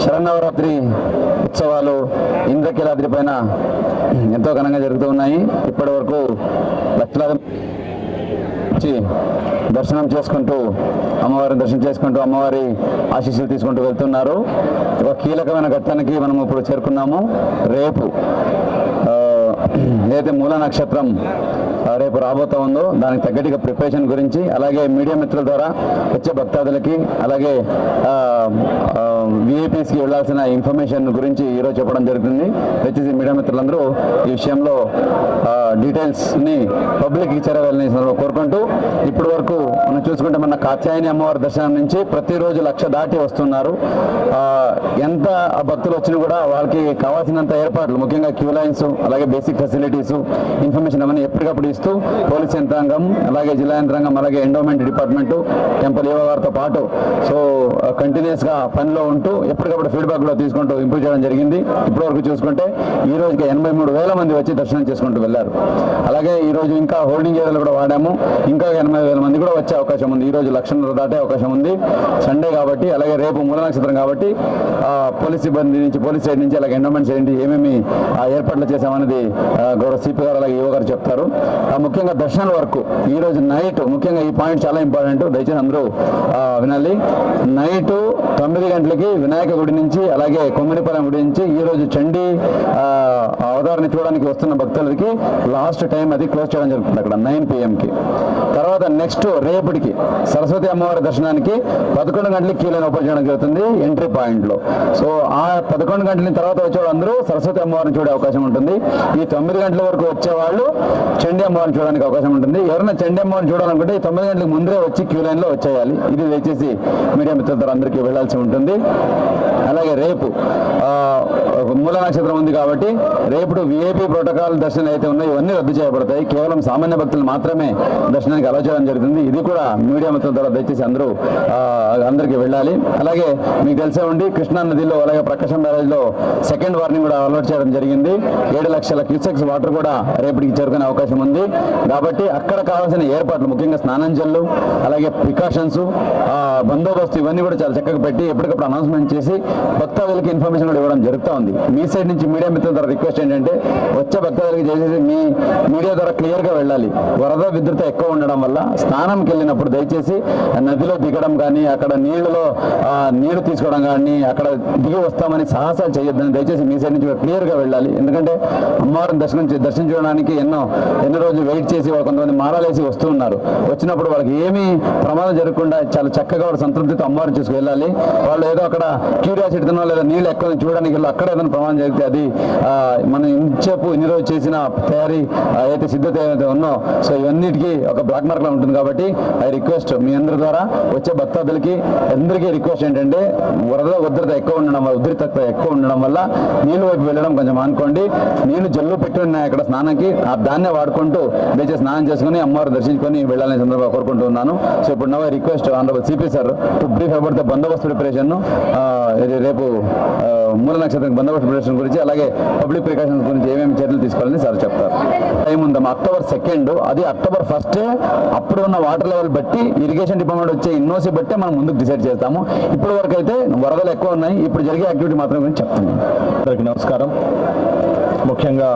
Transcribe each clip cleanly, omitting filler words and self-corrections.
శరన్నవరాత్రి ఉత్సవాలు ఇంద్రకీలాద్రి పైన ఎంతో ఘనంగా జరుగుతూ ఉన్నాయి. ఇప్పటి వరకు లక్షలాది దర్శనం చేసుకుంటూ అమ్మవారిని దర్శనం చేసుకుంటూ అమ్మవారి ఆశీస్సులు తీసుకుంటూ వెళ్తున్నారు. ఒక కీలకమైన ఘట్టానికి మనం ఇప్పుడు చేరుకున్నాము. రేపు ఏదైతే మూల నక్షత్రం రేపు రాబోతా ఉందో దానికి తగ్గట్టుగా ప్రిపరేషన్ గురించి, అలాగే మీడియా మిత్రుల ద్వారా వచ్చే భక్తాదులకి, అలాగే విఐపీస్కి వెళ్లాల్సిన ఇన్ఫర్మేషన్ గురించి ఈరోజు చెప్పడం జరుగుతుంది. దయచేసి మీడియా మిత్రులందరూ ఈ విషయంలో డీటెయిల్స్ని పబ్లిక్ ఇచ్చారని కోరుకుంటూ, ఇప్పటి వరకు మనం చూసుకుంటే మన కాత్యాయని అమ్మవారి దర్శనం నుంచి ప్రతిరోజు 1,00,000 దాటి వస్తున్నారు. ఎంత భక్తులు వచ్చినా కూడా వాళ్ళకి కావాల్సినంత ఏర్పాట్లు, ముఖ్యంగా క్యూ లైన్స్, అలాగే బేసిక్ ఫెసిలిటీస్, ఇన్ఫర్మేషన్ అవన్నీ ఎప్పటికప్పుడు ఇస్తూ పోలీస్ యంత్రాంగం, అలాగే జిల్లా యంత్రాంగం, అలాగే ఎండోమెంట్ డిపార్ట్మెంటు, టెంపుల్ ఈవో వారితో పాటు కంటిన్యూస్గా పనిలో ఉంటూ ఎప్పటికప్పుడు ఫీడ్బ్యాక్ కూడా తీసుకుంటూ ఇంప్రూవ్ చేయడం జరిగింది. ఇప్పటివరకు చూసుకుంటే ఈ రోజుకి 83,000 మంది వచ్చి దర్శనం చేసుకుంటూ వెళ్ళారు. అలాగే ఈ రోజు ఇంకా హోల్డింగ్ ఏరియాలు కూడా వాడాము. ఇంకా 80,000 మంది కూడా వచ్చే అవకాశం ఉంది. ఈ రోజు 1,00,000 దాటే అవకాశం ఉంది, సండే కాబట్టి. అలాగే రేపు మూల నక్షత్రం కాబట్టి పోలీస్ సిబ్బంది నుంచి, పోలీస్ సైడ్ నుంచి, అలాగే ఎండోమెంట్ సైడ్ నుంచి ఏమేమి ఏర్పాట్లు చేశామనేది గౌరవ సిపి గారు అలాగే ఈవో గారు చెప్తారు. ముఖ్యంగా దర్శనాల వరకు ఈ రోజు నైట్, ముఖ్యంగా ఈ పాయింట్ చాలా ఇంపార్టెంట్, దయచేసి అందరూ వినాలి. నైట్ 9 గంటలకి వినాయక గుడి నుంచి, అలాగే కొమ్మినిపాలెం గుడి నుంచి ఈ రోజు చండీ అవతారాన్ని చూడడానికి వస్తున్న భక్తులకి లాస్ట్ టైం అది క్లోజ్ చేయడం జరుగుతుంది అక్కడ 9 PM తర్వాత నెక్స్ట్ రేపటికి సరస్వతి అమ్మవారి దర్శనానికి 11 గంటలకి క్యూ లైన్ ఓపెన్ చేయడం జరుగుతుంది ఎంట్రీ పాయింట్లో. సో ఆ 11 గంటల తర్వాత వచ్చేవాళ్ళు అందరూ సరస్వతి అమ్మవారిని చూడే అవకాశం ఉంటుంది. ఈ 9 గంటల వరకు వచ్చేవాళ్ళు చండీ అమ్మవారిని చూడడానికి అవకాశం ఉంటుంది. ఎవరైనా చండీ అమ్మవారిని చూడాలనుకుంటే ఈ 9 గంటలకు ముందే వచ్చి క్యూ లైన్లో వచ్చేయాలి. ఇది దయచేసి మీడియా మిత్రులతో అందరికీ వెళ్లాల్సి ఉంటుంది. అలాగే రేపు మూల నక్షత్రం ఉంది కాబట్టి రేపు విఐపీ ప్రోటోకాల్ దర్శనాలు అయితే ఉన్నాయో ఇవన్నీ రద్దు చేయబడతాయి. కేవలం సామాన్య భక్తులు మాత్రమే దర్శనానికి అలౌ చేయడం జరుగుతుంది. ఇది కూడా మీడియా మిత్రుల ద్వారా దయచేసి అందరికీ వెళ్ళాలి. అలాగే మీకు తెలిసే ఉండి కృష్ణా నదిలో, అలాగే ప్రకాశం బ్యారేజ్లో సెకండ్ వార్నింగ్ కూడా అలర్ట్ చేయడం జరిగింది. 7 లక్షల క్యూసెక్స్ వాటర్ కూడా రేపటికి చేరుకునే అవకాశం ఉంది. కాబట్టి అక్కడ కావాల్సిన ఏర్పాట్లు, ముఖ్యంగా స్నానం జల్లు, అలాగే ప్రికాషన్స్, బందోబస్తు ఇవన్నీ కూడా చాలా చక్కగా పెట్టి ఎప్పటికప్పుడు అనౌన్స్మెంట్ చేసి భక్తాదులకి ఇన్ఫర్మేషన్ కూడా ఇవ్వడం జరుగుతూ ఉంది. మీ సైడ్ నుంచి మీడియా మిత్రుల ద్వారా రిక్వెస్ట్ ఏంటంటే వచ్చే భక్తాదులకి చేసేసి మీ మీడియా ద్వారా క్లియర్గా వెళ్ళాలి. వరద విద్యుత్ ఎక్కువ ఉండడం వల్ల స్నానంకి వెళ్ళినప్పుడు దయచేసి నదిలో దిగడం కానీ, అక్కడ నీళ్లు తీసుకోవడం కానీ, అక్కడ దిగి వస్తామని సాహసాలు చేయొద్దని దయచేసి మీ సైడ్ నుంచి క్లియర్గా వెళ్ళాలి. ఎందుకంటే అమ్మవారిని దర్శించడానికి ఎన్నో రోజులు వెయిట్ చేసి కొంతమంది మారాలేసి వస్తూ ఉన్నారు. వచ్చినప్పుడు వాళ్ళకి ఏమీ ప్రమాదం జరగకుండా చాలా చక్కగా వాడు సంతృప్తితో అమ్మవారిని చూసుకు వెళ్ళాలి. వాళ్ళు ఏదో అక్కడ క్యూరియాసిటీతో లేదా నీళ్ళు ఎక్కువ చూడడానికి అక్కడ ఏదైనా ప్రమాదం జరిగితే అది మనం ఇన్ని రోజు చేసిన తయారీ అయితే సిద్ధత ఏదైతే ఉన్నో సో ఇవన్నిటికీ ఒక బ్లాక్ మార్క్లో ఉంటుంది. కాబట్టి ఐ రిక్వెస్ట్ మీ అందరి ద్వారా వచ్చే భక్తాదులకి అందరికీ రిక్వెస్ట్ ఏంటంటే ఉధృత ఎక్కువ ఉండడం వల్ల నీళ్ళు వైపు వెళ్ళడం కొంచెం అనుకోండి. నీళ్లు జల్లు పెట్టి ఉన్నాయి అక్కడ స్నానానికి, దాన్నే వాడుకుంటూ దయచేసి స్నానం చేసుకుని అమ్మవారు దర్శించుకొని వెళ్ళాలని సందర్భంగా కోరుకుంటున్నాను. సో ఇప్పుడు now request honourable CP sir to brief about the బందోబస్తు ప్రిపరేషన్, రేపు మూల నక్షత్రం బందోబస్తు ప్రిపరేషన్ గురించి, అలాగే పబ్లిక్ ప్రికాషన్స్ గురించి ఏమేమి చర్యలు తీసుకోవాలని సార్ చెప్తారు. టైం ఉందమ్మా October 2, అది October 1 అప్పుడు ఉన్న వాటర్ లెవెల్ బట్టి ఇరిగేషన్ డిపార్ట్మెంట్ వచ్చే ఇన్నోసి బట్టి మనం ముందుకు డిసైడ్ చేస్తాము. ఇప్పటి వరకు అయితే వరదలు ఎక్కువ ఉన్నాయి. ఇప్పుడు జరిగే యాక్టివిటీ మాత్రం గురించి చెప్తాను. అందరికీ నమస్కారం. ముఖ్యంగా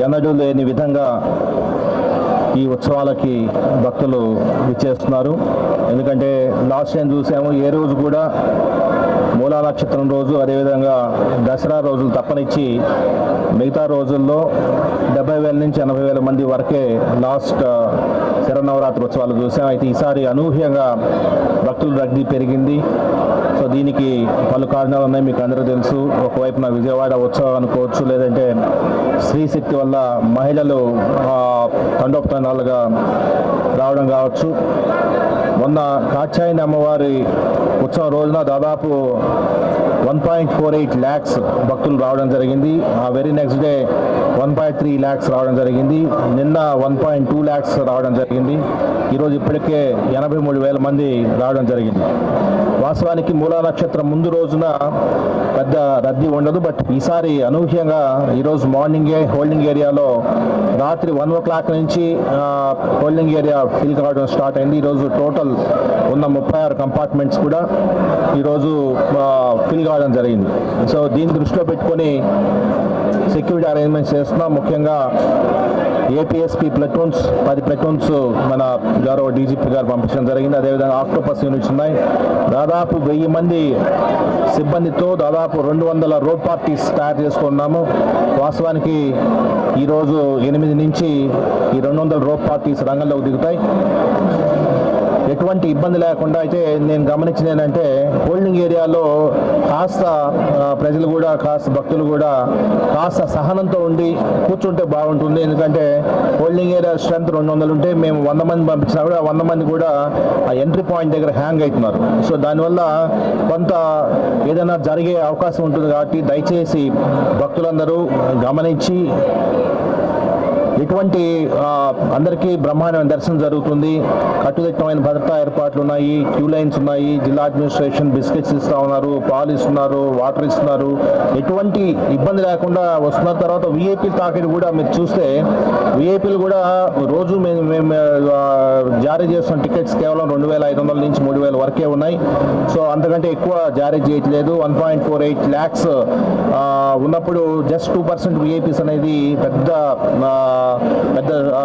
ఎన్నడూ లేని విధంగా ఈ ఉత్సవాలకి భక్తులు విచ్చేస్తున్నారు. ఎందుకంటే లాస్ట్ టైం చూసాము ఏ రోజు కూడా మూలా నక్షత్రం రోజు, అదేవిధంగా దసరా రోజులు తప్పనిచ్చి మిగతా రోజుల్లో 70,000 నుంచి 80,000 మంది వరకే లాస్ట్ శరన్నవరాత్రి ఉత్సవాలు చూసాం. అయితే ఈసారి అనూహ్యంగా భక్తుల రద్దీ పెరిగింది. సో దీనికి పలు కారణాలు ఉన్నాయి, మీకు అందరూ తెలుసు. ఒకవైపున విజయవాడ ఉత్సవం అనుకోవచ్చు, లేదంటే స్త్రీశక్తి వల్ల మహిళలు తండోపతండాలుగా రావడం కావచ్చు. మొన్న కాత్యాయని అమ్మవారి ఉత్సవం రోజున దాదాపు 1.48 lakhs భక్తులు రావడం జరిగింది. ఆ వెరీ నెక్స్ట్ డే 1.3 lakhs రావడం జరిగింది. నిన్న 1.2 lakhs రావడం జరిగింది. ఈరోజు ఇప్పటికే 83,000 మంది రావడం జరిగింది. వాస్తవానికి మూలా నక్షత్రం ముందు రోజున పెద్ద రద్దీ ఉండదు. బట్ ఈసారి అనూహ్యంగా ఈరోజు మార్నింగే హోల్డింగ్ ఏరియాలో రాత్రి 1 o'clock నుంచి హోల్డింగ్ ఏరియా ఫిల్ కావడం స్టార్ట్ అయింది. ఈరోజు టోటల్ ఉన్న 36 కంపార్ట్మెంట్స్ కూడా ఈరోజు ఫిల్ కావడం జరిగింది. సో దీన్ని దృష్టిలో పెట్టుకొని సెక్యూరిటీ అరేంజ్మెంట్స్ చేస్తున్నాం. ముఖ్యంగా ఏపీఎస్పీ ప్లటూన్స్ 10 ప్లటూన్స్ మన గౌరవ డీజీపీ గారు పంపించడం జరిగింది. అదేవిధంగా ఆక్టోపస్ యూనిట్స్ ఉన్నాయి. దాదాపు 1000 మంది సిబ్బందితో దాదాపు 200 రోడ్ పార్టీస్ తయారు చేసుకున్నాము. వాస్తవానికి ఈరోజు 8 నుంచి ఈ 200 రోడ్ పార్టీస్ రంగంలోకి దిగుతాయి. ఎటువంటి ఇబ్బంది లేకుండా అయితే నేను గమనించింది ఏంటంటే హోల్డింగ్ ఏరియాలో కాస్త ప్రజలు కూడా కాస్త భక్తులు కూడా కాస్త సహనంతో ఉండి కూర్చుంటే బాగుంటుంది. ఎందుకంటే హోల్డింగ్ ఏరియా స్ట్రెంత్ 200 ఉంటే మేము 100 మంది పంపించినా కూడా 100 మంది కూడా ఆ ఎంట్రీ పాయింట్ దగ్గర హ్యాంగ్ అవుతున్నారు. సో దానివల్ల కొంత ఏదైనా జరిగే అవకాశం ఉంటుంది. కాబట్టి దయచేసి భక్తులందరూ గమనించి ఎటువంటి అందరికీ బ్రహ్మాండమైన దర్శనం జరుగుతుంది. కట్టుదిట్టమైన భద్రతా ఏర్పాట్లు ఉన్నాయి. క్యూ లైన్స్ ఉన్నాయి. జిల్లా అడ్మినిస్ట్రేషన్ బిస్కెట్స్ ఇస్తూ ఉన్నారు, పాలు ఇస్తున్నారు, వాటర్ ఇస్తున్నారు. ఎటువంటి ఇబ్బంది లేకుండా వస్తున్నారు. తర్వాత విఐపీ తాకిడి కూడా మీరు చూస్తే విఐపీలు కూడా రోజు మేము జారీ చేస్తున్న టికెట్స్ కేవలం 2,500 నుంచి 3,000 వరకే ఉన్నాయి. సో అంతకంటే ఎక్కువ జారీ చేయట్లేదు. 1.48 lakhs ఉన్నప్పుడు జస్ట్ 2% విఐపీస్ అనేది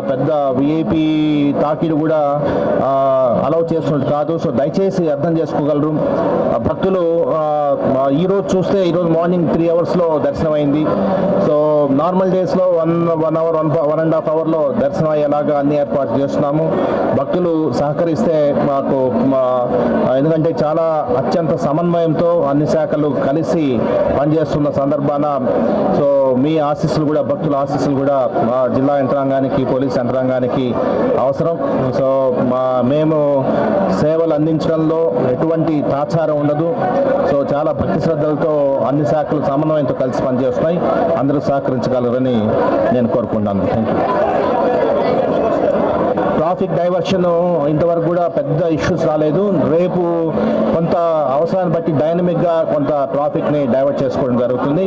పెద్ద విఐపీ తాకిడి కూడా అలౌ చేస్తున్నది కాదు. సో దయచేసి అర్థం చేసుకోగలరు భక్తులు. ఈరోజు చూస్తే ఈరోజు మార్నింగ్ 3 hours దర్శనం అయింది. సో నార్మల్ డేస్లో 1 hour 1.5 hour దర్శనం అయ్యేలాగా అన్ని ఏర్పాటు చేస్తున్నాము. భక్తులు సహకరిస్తే మాకు ఎందుకంటే చాలా అత్యంత సమన్వయంతో అన్ని శాఖలు కలిసి పనిచేస్తున్న సందర్భాన సో మీ ఆశీస్సులు కూడా భక్తుల ఆశీస్సులు కూడా జిల్లా యంత్రాంగానికి పోలీస్ యంత్రాంగానికి అవసరం. సో మేము సేవలు అందించడంలో ఎటువంటి తాత్సారం ఉండదు. సో చాలా భక్తి శ్రద్ధలతో అన్ని శాఖలు సమన్వయంతో కలిసి పనిచేస్తున్నాయి. అందరూ సహకరించగలరని నేను కోరుకుంటున్నాను. Thank you. ట్రాఫిక్ డైవర్షన్ ఇంతవరకు కూడా పెద్ద ఇష్యూస్ రాలేదు. రేపు కొంత అవసరాన్ని బట్టి డైనమిక్గా కొంత ట్రాఫిక్ని డైవర్ట్ చేసుకోవడం జరుగుతుంది.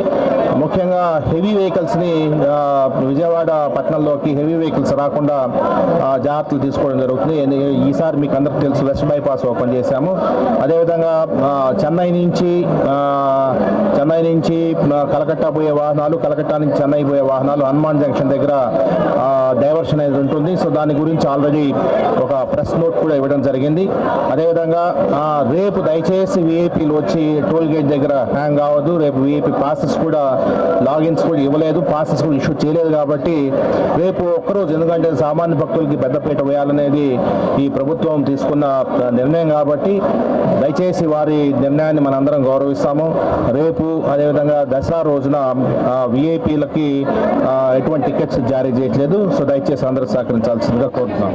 ముఖ్యంగా హెవీ వెహికల్స్ని విజయవాడ పట్టణంలోకి హెవీ వెహికల్స్ రాకుండా జాగ్రత్తలు తీసుకోవడం జరుగుతుంది. ఈసారి మీకు అందరికీ తెలుసు వెస్ట్ బైపాస్ ఓపెన్ చేశాము. అదేవిధంగా చెన్నై నుంచి కలకత్తా పోయే వాహనాలు, కలకత్తా నుంచి చెన్నై పోయే వాహనాలు హనుమాన్ జంక్షన్ దగ్గర డైవర్షన్ అనేది ఉంటుంది. సో దాని గురించి ఆల్రెడీ ఒక ప్రెస్ నోట్ కూడా ఇవ్వడం జరిగింది. అదేవిధంగా రేపు దయచేసి విఐపీలు వచ్చి టోల్ గేట్ దగ్గర హ్యాంగ్ అవ్వదు. రేపు విఐపీ పాసెస్ కూడా లాగిన్స్ కూడా ఇవ్వలేదు, పాసెస్ కూడా ఇష్యూ చేయలేదు. కాబట్టి రేపు ఒక్కరోజు, ఎందుకంటే సామాన్య భక్తులకి పెద్దపీట వేయాలనేది ఈ ప్రభుత్వం తీసుకున్న నిర్ణయం కాబట్టి దయచేసి వారి నిర్ణయాన్ని మనందరం గౌరవిస్తాము. రేపు అదేవిధంగా దసరా రోజున విఐపీలకి ఎటువంటి టికెట్స్ జారీ చేయట్లేదు. సో దయచేసి అందరూ సహకరించాల్సిందిగా కోరుతున్నాం.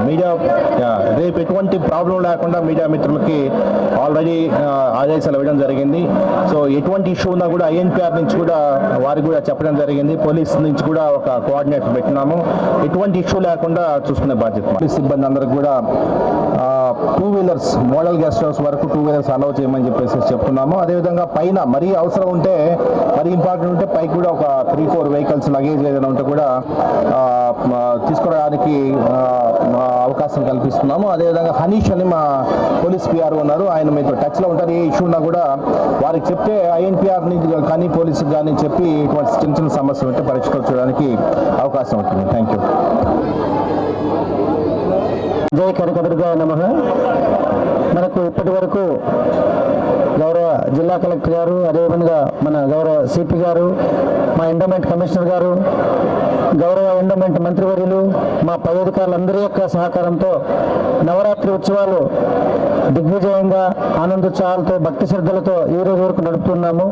మీడియా రేపు ఎటువంటి ప్రాబ్లం లేకుండా మీడియా మిత్రులకి ఆల్రెడీ ఆదేశాలు ఇవ్వడం జరిగింది. సో ఎటువంటి ఇష్యూ ఉన్నా కూడా ఐఎన్పిఆర్ నుంచి కూడా వారికి కూడా చెప్పడం జరిగింది. పోలీస్ నుంచి కూడా ఒక కోఆర్డినేటర్ పెట్టినాము. ఎటువంటి ఇష్యూ లేకుండా చూసుకునే బాధ్యత పోలీస్ సిబ్బంది అందరికి కూడా 2 wheelers మోడల్ గెస్ట్ హౌస్ వరకు 2 wheelers అలౌ చేయమని చెప్పేసి చెప్తున్నాము. అదేవిధంగా పైన మరీ అవసరం ఉంటే, మరీ ఇంపార్టెంట్ ఉంటే పైకి కూడా ఒక 3-4 vehicles లగేజ్ ఏదైనా ఉంటే కూడా తీసుకోవడానికి అవకాశం కల్పిస్తున్నాము. అదేవిధంగా హనీష్ అని మా పోలీస్ పిఆర్ ఉన్నారు, ఆయన మీతో టచ్లో ఉంటారు. ఏ ఇష్యూ ఉన్నా కూడా వారికి చెప్తే ఐఎన్పిఆర్ నుంచి కానీ పోలీసుకి కానీ చెప్పి ఇటువంటి చిన్న చిన్న సమస్యలు ఉంటే పరిష్కరించడానికి అవకాశం ఉంటుంది. Thank you. జై కనకదుర్గాయ నమః. మనకు ఇప్పటి వరకు గౌరవ జిల్లా కలెక్టర్ గారు, అదేవిధంగా మన గౌరవ సిపి గారు, మా ఎండోమెంట్ కమిషనర్ గారు, గౌరవ ఎండోమెంట్ మంత్రివర్యులు, మా పై అధికారులందరి యొక్క సహకారంతో నవరాత్రి ఉత్సవాలు దిగ్విజయంగా ఆనందోత్సాహాలతో భక్తి శ్రద్ధలతో ఈ రోజు వరకు నడుపుతున్నాము.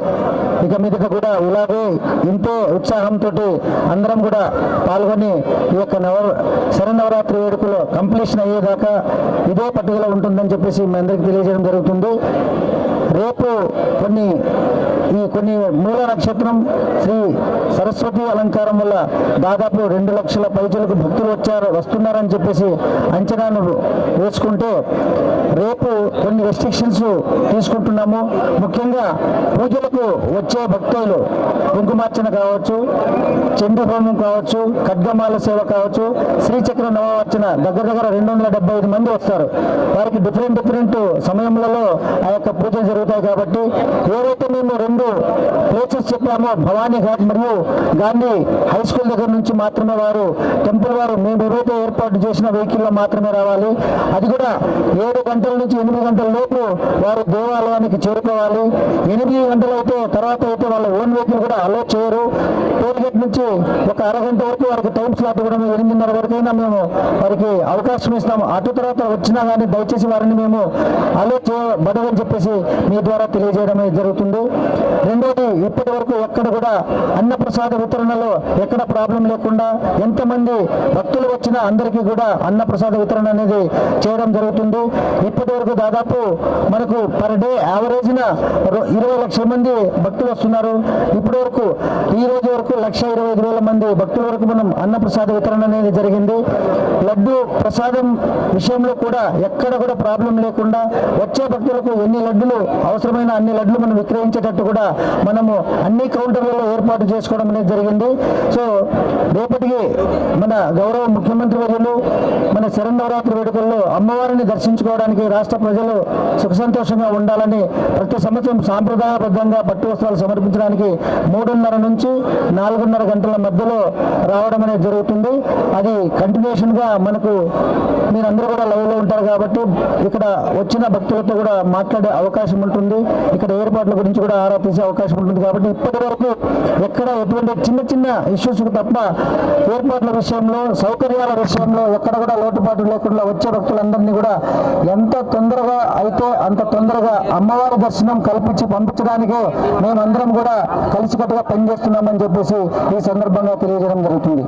ఇక మీదట కూడా ఇలాగే ఇంతో ఉత్సాహంతో అందరం కూడా పాల్గొని ఈ యొక్క శరన్నవరాత్రి వేడుకలో కంప్లీషన్ అయ్యేదాకా ఇదే పట్టుదల ఉంటుందని చెప్పేసి మీ అందరికీ తెలియజేయడం జరుగుతుంది. రేపు కొన్ని మూల నక్షత్రం శ్రీ సరస్వతి అలంకారం వల్ల దాదాపు 2 లక్షల పైచలకు భక్తులు వస్తున్నారని చెప్పేసి అంచనాను వేసుకుంటే రేపు కొన్ని రెస్ట్రిక్షన్స్ తీసుకుంటున్నాము. ముఖ్యంగా పూజలకు వచ్చే భక్తులు కుంకుమార్చన కావచ్చు, చండీ హోమం కావచ్చు, ఖడ్గమాల సేవ కావచ్చు, శ్రీచక్ర నవార్చన దగ్గర 275 మంది వస్తారు. వారికి డిఫరెంట్ సమయములలో ఆ యొక్క పూజలు జరుగుతాయి. కాబట్టి ఏవైతే మేము 2 ప్లేసెస్ చెప్పామో, భవానీ ఘాట్ మరియు గాంధీ హై స్కూల్ దగ్గర నుంచి మాత్రమే వారు టెంపుల్ వారు మేము ఏవైతే ఏర్పాటు చేసిన వెహికల్లో మాత్రమే రావాలి. అది కూడా 7 గంటల నుంచి 8 గంటల లోపు వారు దేవాలయానికి చేరుకోవాలి. 8 గంటలు అయితే తర్వాత అయితే వాళ్ళ ఓన్ వెహికల్ కూడా అలో చేయరు. టోల్ గేట్ నుంచి ఒక అరగంట వరకు వారికి టైం స్లాట్ ఇవ్వడం, 8:30 వరకైనా మేము వారికి అవకాశం ఇస్తాము. అటు తర్వాత వచ్చినా కానీ దయచేసి వారిని మేము అలో చేయబడదని చెప్పేసి మీ ద్వారా తెలియజేయడం జరుగుతుంది. రెండోది, ఇప్పటి వరకు ఎక్కడ కూడా అన్నప్రసాద వితరణలో ఎక్కడ ప్రాబ్లం లేకుండా ఎంతమంది భక్తులు వచ్చినా అందరికీ కూడా అన్నప్రసాద వితరణ అనేది చేయడం జరుగుతుంది. ఇప్పటి వరకు దాదాపు మనకు పర్ డే యావరేజ్న 20 లక్షల మంది భక్తులు వస్తున్నారు. ఇప్పటి వరకు ఈ రోజు వరకు 1,25,000 మంది భక్తుల వరకు మనం అన్నప్రసాద వితరణ అనేది జరిగింది. లడ్డు ప్రసాదం విషయంలో కూడా ఎక్కడ కూడా ప్రాబ్లం లేకుండా వచ్చే భక్తులకు ఎన్ని లడ్డులు అవసరమైన అన్ని లడ్లు మనం విక్రయించేటట్టు కూడా మనము అన్ని కౌంటర్లలో ఏర్పాటు చేసుకోవడం అనేది జరిగింది. సో రేపటికి మన గౌరవ ముఖ్యమంత్రి వర్యులు మన శరన్నవరాత్రి వేడుకల్లో అమ్మవారిని దర్శించుకోవడానికి రాష్ట్ర ప్రజలు సుఖ సంతోషంగా ఉండాలని ప్రతి సంవత్సరం సాంప్రదాయబద్ధంగా పట్టు వస్త్రాలు సమర్పించడానికి 3:30 నుంచి 4:30 గంటల మధ్యలో రావడం అనేది జరుగుతుంది. అది కంటిన్యూషన్ గా మనకు మీరందరూ కూడా లైవ్ లో ఉంటారు కాబట్టి ఇక్కడ వచ్చిన భక్తులతో కూడా మాట్లాడే అవకాశం ఉంటుంది. ఇక్కడ ఏర్పాట్ల గురించి కూడా ఆరా తీసే అవకాశం ఉంటుంది. కాబట్టి ఇప్పటి వరకు ఎక్కడ ఎటువంటి చిన్న ఇష్యూస్ తప్ప ఏర్పాట్ల విషయంలో, సౌకర్యాల విషయంలో ఎక్కడ కూడా లోటుపాటు లేకుండా వచ్చే భక్తులందరినీ కూడా ఎంత తొందరగా అయితే అంత తొందరగా అమ్మవారి దర్శనం కల్పించి పంపించడానికే మేమందరం కూడా కలిసికట్టుగా పనిచేస్తున్నామని చెప్పేసి ఈ సందర్భంగా తెలియజేయడం జరుగుతుంది.